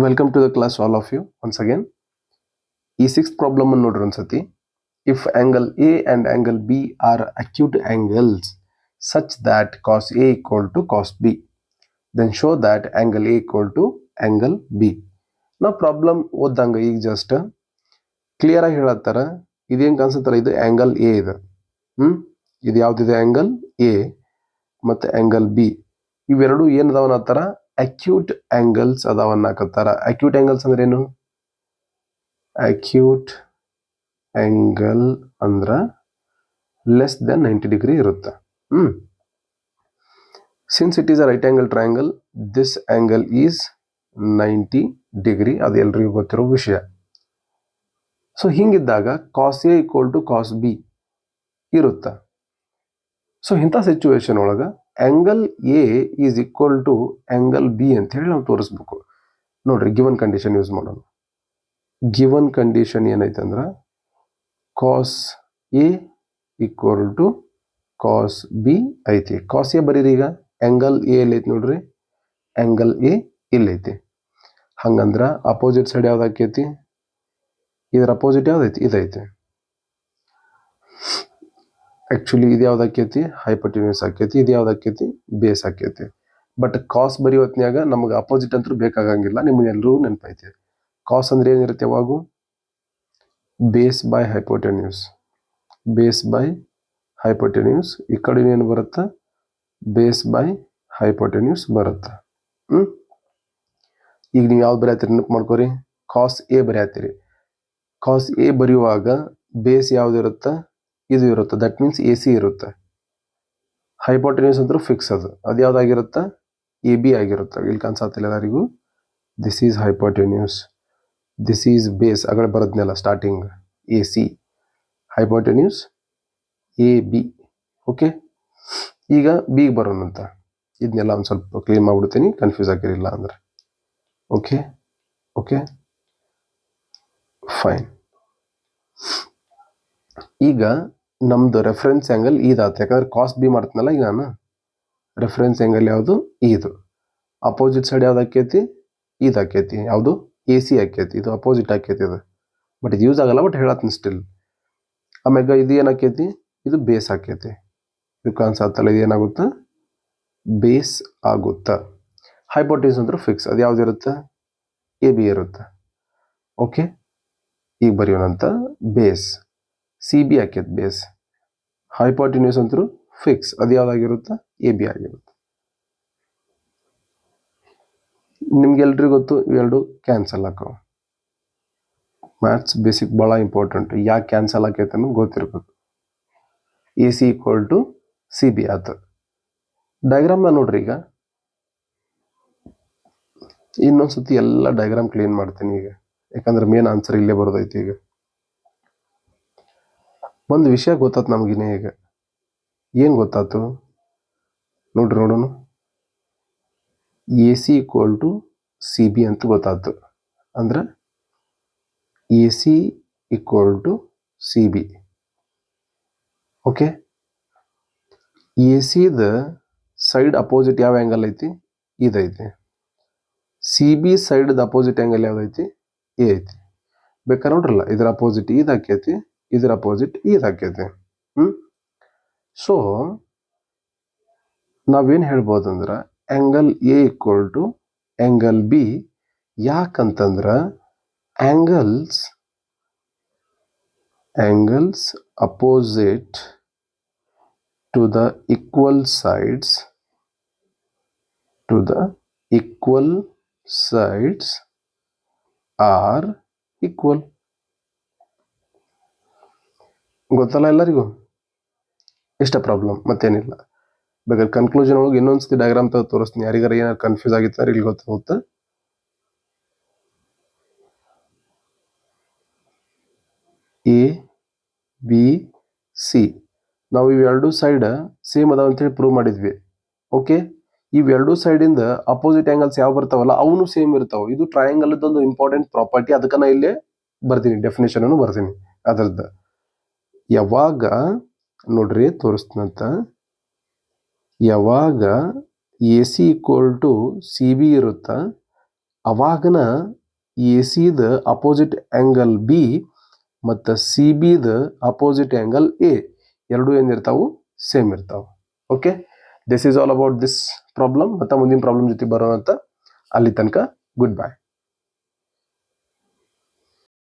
Welcome to the class, all of you. Once again, ಈ six problem ಅನ್ನು ನೋಡ್ರಿ ಒಂದ್ಸತಿ. If angle A and angle B are acute angles such that cos A equal to cos B, then show that angle A equal to angle B. ನಾವು problem ಓದ್ದಂಗ ಈಗ just clear ಆಗಿ ಹೇಳತ್ತಾರ. ಇದೇನು ಕಾಣಿಸುತ್ತಲ್ಲ, ಇದು angle A ಇದೆ. ಇದು ಯಾವ್ದಿದೆ? Angle A ಮತ್ತು angle B. ಇವೆರಡು ಏನು ಅದಾವ ಅನ್ನತ್ತಾರ? ಅಕ್ಯೂಟ್ ಆಂಗಲ್ಸ್ ಅದಾವ ಅನ್ನಕತ್ತಾರ. ಅಕ್ಯೂಟ್ ಆಂಗಲ್ಸ್ ಅಂದ್ರೆ ಏನು? ಅಕ್ಯೂಟ್ ಆಂಗಲ್ ಅಂದ್ರ ಲೆಸ್ ದೆನ್ 90 ಡಿಗ್ರಿ ಇರುತ್ತೆ. Since it is a right angle triangle, this angle is 90 degree. ಅದು ಎಲ್ರಿಗೂ ಗೊತ್ತಿರೋ ವಿಷಯ. ಸೊ ಹಿಂಗಿದ್ದಾಗ cos A equal to cos B ಇರುತ್ತೆ. ಸೊ ಇಂಥ ಸಿಚುವೇಶನ್ ಒಳಗೆ angle A is equal to angle B ಅಂತ ಹೇಳಿ ನಾವು ತೋರಿಸ್ಬೇಕು. ನೋಡ್ರಿ, ಗಿವನ್ ಕಂಡೀಷನ್ ಯೂಸ್ ಮಾಡೋಣ. ಗಿವನ್ ಕಂಡೀಷನ್ ಏನೈತೆ ಅಂದ್ರೆ cos A equal to cos B ಐತಿ. ಕಾಸ್ ಎ ಬರೀರಿ. ಈಗ ಆಂಗಲ್ ಎ ಎಲ್ಲೈತಿ ನೋಡ್ರಿ, ಆಂಗಲ್ ಎ ಇಲ್ಲೈತಿ. ಹಂಗಂದ್ರೆ ಅಪೋಸಿಟ್ ಸೈಡ್ ಯಾವ್ದು ಆಕೈತಿ? ಇದರ ಅಪೋಸಿಟ್ ಯಾವ್ದೈತಿ? ಇದೈತಿ. ಆಕ್ಚುಲಿ ಇದು ಯಾವ್ದು ಆಕೈತಿ? ಹೈಪೋಟೆನ್ಯೂಸ್ ಆಕೈತಿ. ಇದು ಯಾವ್ದು ಆಕೈತಿ? ಬೇಸ್ ಆಕೈತಿ. ಬಟ್ ಕಾಸ್ ಬರೀ ಹೊತ್ನ್ಯಾಗ ನಮಗೆ ಅಪೋಸಿಟ್ ಅಂತೂ ಬೇಕಾಗಂಗಿಲ್ಲ. ನಿಮ್ಗೆ ಎಲ್ಲರೂ ನೆನಪೈತಿ. ಕಾಸ್ ಅಂದ್ರೆ ಏನಿರುತ್ತೆ? ಯಾವಾಗೂ base by hypotenuse. Base by hypotenuse. ಈ ಕಡೆ ಏನು ಬರುತ್ತೆ? ಬೇಸ್ ಬೈ ಹೈಪೋಟೆನ್ಯೂಸ್ ಬರುತ್ತೆ. ಈಗ ನೀವು ಯಾವ್ದು ಬರೆಯತ್ತೀರಿ? ನೆನಪು ಮಾಡ್ಕೋರಿ. ಕಾಸ್ ಎ ಬರೆಯತ್ತೀರಿ. ಕಾಸ್ ಎ ಬರೆಯುವಾಗ ಬೇಸ್ ಯಾವ್ದು ಇರುತ್ತೆ? ಇದು ಇರುತ್ತೆ. ದಟ್ ಮೀನ್ಸ್ ಎ ಸಿ ಇರುತ್ತೆ. ಹೈಪೋಟೆನ್ಯೂಸ್ ಅಂತೂ ಫಿಕ್ಸ್. ಅದು ಯಾವ್ದಾಗಿರುತ್ತೆ? ಎ ಬಿ ಆಗಿರುತ್ತೆ. ಇಲ್ಲಿ ಕಾಣಿಸತ್ತಿಲ್ಲ ಎಲ್ಲರಿಗೂ? This is hypotenuse, this is base. ಆಗಲೇ ಬರೋದ್ನೆಲ್ಲ starting A C, hypotenuse A B. Okay, ಈಗ ಬಿಗೆ ಬರೋಣಂತ. ಇದನ್ನೆಲ್ಲ ಒಂದು ಸ್ವಲ್ಪ ಕ್ಲೀನ್ ಮಾಡ್ಬಿಡ್ತೀನಿ, ಕನ್ಫ್ಯೂಸ್ ಆಗಿರಲಿಲ್ಲ ಅಂದ್ರೆ. Okay okay fine. ಈಗ ನಮ್ದು ರೆಫರೆನ್ಸ್ ಆ್ಯಂಗಲ್ ಇದಾಯ್ತು. ಯಾಕಂದ್ರೆ ಕಾಸ್ ಬಿ ಮಾಡ್ತೀನಲ್ಲ ಈಗ ನಾನು. ರೆಫರೆನ್ಸ್ ಆ್ಯಂಗಲ್ ಯಾವುದು? ಇದು. ಅಪೋಸಿಟ್ ಸೈಡ್ ಯಾವ್ದು ಆಕೈತಿ? ಇದು ಆಕೈತಿ. ಯಾವುದು? ಎ ಸಿ ಆಕೈತಿ. ಇದು ಅಪೋಸಿಟ್ ಆಕೈತಿ. ಇದು ಬಟ್ ಇದು ಯೂಸ್ ಆಗಲ್ಲ, ಬಟ್ ಹೇಳತ್ತೀನಿ ಸ್ಟಿಲ್. ಆಮ್ಯಾಗ ಇದು ಏನಾಕೈತಿ? ಇದು ಬೇಸ್ ಆಕೈತಿ. ಇದು ಕಾಣಿಸತ್ತಲ್ಲ, ಇದು ಏನಾಗುತ್ತೆ? ಬೇಸ್ ಆಗುತ್ತಾ. ಹೈಪೋಟೆನ್ಯೂಸ್ ಅಂದ್ರೆ ಫಿಕ್ಸ್. ಅದು ಯಾವ್ದು ಇರುತ್ತೆ? ಎ ಬಿ ಇರುತ್ತೆ. ಓಕೆ, ಈಗ ಬರೆಯೋಣಂತ. ಬೇಸ್ ಸಿ ಬಿ ಆಕೈತಿ. ಬೇಸ್ ಹೈಪೋಟೆನ್ಯೂಸ್ ಅಂತೂ ಫಿಕ್ಸ್. ಅದು ಯಾವ್ದಾಗಿರುತ್ತೆ? ಎ ಬಿ ಆಗಿರುತ್ತೆ. ನಿಮ್ಗೆಲ್ರಿಗೂ ಗೊತ್ತು, ಇವೆರಡು ಕ್ಯಾನ್ಸಲ್ ಆಕಾವ. ಮ್ಯಾಥ್ಸ್ ಬೇಸಿಕ್ ಭಾಳ ಇಂಪಾರ್ಟೆಂಟ್. ಯಾಕೆ ಕ್ಯಾನ್ಸಲ್ ಆಕೈತೆ ಅನ್ನೋದು ಗೊತ್ತಿರ್ಬೇಕು. A C equal to C B ಆಯ್ತು. ಡಯಾಗ್ರಾಮ್ನ ನೋಡ್ರಿ. ಈಗ ಇನ್ನೊಂದ್ಸತಿ ಎಲ್ಲ ಡಯಾಗ್ರಾಮ್ ಕ್ಲೀನ್ ಮಾಡ್ತೀನಿ ಈಗ, ಯಾಕಂದ್ರೆ ಮೇನ್ ಆನ್ಸರ್ ಇಲ್ಲೇ ಬರೋದೈತಿ. ಈಗ ಒಂದು ವಿಷಯ ಗೊತ್ತಾತು ನಮಗಿನೇ. ಈಗ ಏನು ಗೊತ್ತಾತು ನೋಡ್ರಿ, ನೋಡೋಣ. A C equal to C B ಅಂತ ಗೊತ್ತಾಯ್ತು. ಅಂದ್ರೆ A C equal to C B. Okay, A ಸಿದ ಸೈಡ್ ಅಪೋಸಿಟ್ ಯಾವ ಆ್ಯಂಗಲ್ ಐತಿ? ಇದೈತಿ. C B side opposite angle ಯಾವ್ದೈತಿ? ಎ ಐತಿ. ಬೇಕಾದ್ರೆ ನೋಡ್ರಲ್ಲ, ಇದರ ಅಪೋಸಿಟ್ ಇದು ಆಕೈತಿ, ಇದರ ಅಪೋಸಿಟ್ ಇದು ಆಕೈತಿ. ಸೊ ನಾವೇನು ಹೇಳ್ಬೋದಂದ್ರೆ angle A equal to angle B. ಯಾಕಂತಂದ್ರೆ angles opposite to the equal sides are equal. ಗೊತ್ತಲ್ಲ ಎಲ್ಲರಿಗೂ? ಇಷ್ಟ ಪ್ರಾಬ್ಲಮ್, ಮತ್ತೇನಿಲ್ಲ. ಬೇಕಾದ್ರೆ ಕನ್ಕ್ಲೂಷನ್ ಒಳಗೆ ಇನ್ನೊಂದ್ಸತಿ ಡಯಾಗ್ರಾಮ್ ತೋರಿಸ್ತೀನಿ. ಯಾರಿಗಾರ ಏನಾರು ಕನ್ಫ್ಯೂಸ್ ಆಗಿತ್ತು ಇಲ್ಲಿ ಗೊತ್ತಾಗುತ್ತೆ. ಎ ಬಿ ಸಿ ನಾವು ಇವೆರಡು ಸೈಡ್ ಸೇಮ್ ಅದಾವ ಅಂತೇಳಿ ಪ್ರೂವ್ ಮಾಡಿದ್ವಿ. ಓಕೆ, ಇವೆರಡು ಸೈಡಿಂದ ಅಪೋಸಿಟ್ ಆ್ಯಂಗಲ್ಸ್ ಯಾವ ಬರ್ತಾವಲ್ಲ ಅವನು ಸೇಮ್ ಇರ್ತಾವ. ಇದು ಟ್ರಯಾಂಗಲ್ ಒಂದು ಇಂಪಾರ್ಟೆಂಟ್ ಪ್ರಾಪರ್ಟಿ. ಅದಕ್ಕೆ ನಾ ಇಲ್ಲೇ ಬರ್ತೀನಿ, ಡೆಫಿನೇಷನ್ ಅನ್ನು ಬರ್ತೀನಿ ಅದ್ರದ್ದು. ಯಾವಾಗ ನೋಡ್ರಿ ತೋರಿಸ್ತಂತ, ಯಾವಾಗ A C equal to C B ಇರುತ್ತಾ ಅವಾಗನ ಎ ಸಿದ ಅಪೋಸಿಟ್ ಆ್ಯಂಗಲ್ ಬಿ ಮತ್ತು ಸಿ ಬಿದ ಅಪೋಸಿಟ್ ಆ್ಯಂಗಲ್ ಎ ಎರಡೂ ಏನಿರ್ತಾವು ಸೇಮ್ ಇರ್ತಾವೆ. Okay, this is all about this problem. ಮತ್ತು ಮುಂದಿನ ಪ್ರಾಬ್ಲಮ್ ಜೊತೆ ಬರೋಣ ಅಂತ. ಅಲ್ಲಿ ತನಕ ಗುಡ್ ಬೈ.